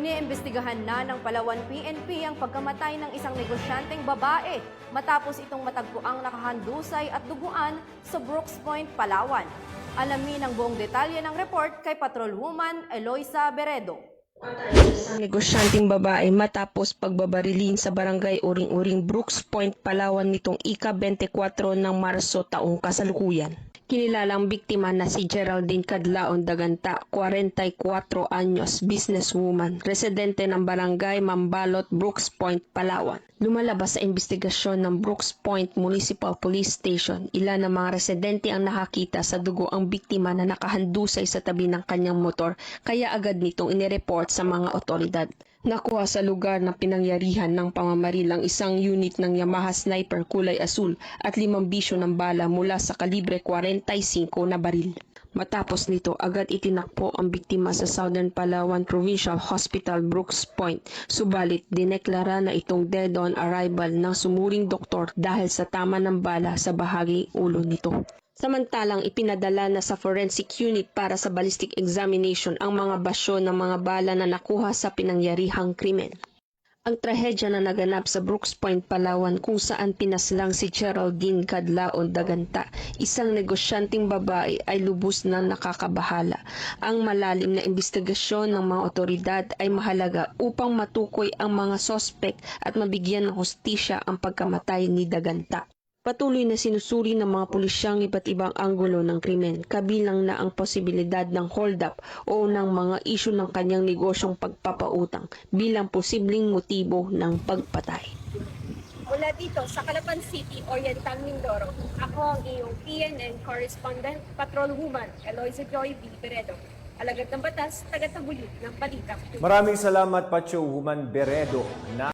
Iniimbestigahan na ng Palawan PNP ang pagkamatay ng isang negosyanteng babae matapos itong matagpuang nakahandusay at duguan sa Brooks Point, Palawan. Alamin ang buong detalye ng report kay Patrolwoman Eloisa Beredo. Isang negosyanteng babae matapos pagbabarilin sa barangay Uring-Uring, Brooks Point, Palawan nitong ika-24 ng Marso taong kasalukuyan. Kinilalang biktima na si Geraldine Cadlaon Daganta, 44 anyos, businesswoman, residente ng barangay Mambalot, Brooks Point, Palawan. Lumalabas sa investigasyon ng Brooks Point Municipal Police Station, ilan ng mga residente ang nakakita sa dugo ang biktima na nakahandusay sa tabi ng kanyang motor, kaya agad nitong inireport sa mga otoridad. Nakuha sa lugar ng pinangyarihan ng pamamaril ang isang unit ng Yamaha Sniper kulay asul at 5 bisyo ng bala mula sa kalibre 45 na baril. Matapos nito, agad itinakbo ang biktima sa Southern Palawan Provincial Hospital, Brooks Point. Subalit, dineklara na itong dead on arrival ng sumuring doktor dahil sa tama ng bala sa bahaging ulo nito. Samantalang ipinadala na sa forensic unit para sa ballistic examination ang mga basyo ng mga bala na nakuha sa pinangyarihang krimen. Ang trahedya na naganap sa Brooks Point, Palawan kung saan pinaslang si Geraldine Cadlaon Daganta, isang negosyanteng babae, ay lubos na nakakabahala. Ang malalim na investigasyon ng mga otoridad ay mahalaga upang matukoy ang mga sospek at mabigyan ng hustisya ang pagkamatay ni Daganta. Patuloy na sinusuri ng mga pulisyang iba't ibang anggulo ng krimen, kabilang na ang posibilidad ng hold-up o ng mga isyu ng kanyang negosyong pagpapautang bilang posibleng motibo ng pagpatay. Mula dito sa Calapan City, Oriental Mindoro, ako ang iyong PNN correspondent, Patrolwoman Eloisa Joy B. Beredo. Alagad ng batas, tagataguyod ng balita. Maraming salamat, Patrolwoman Beredo.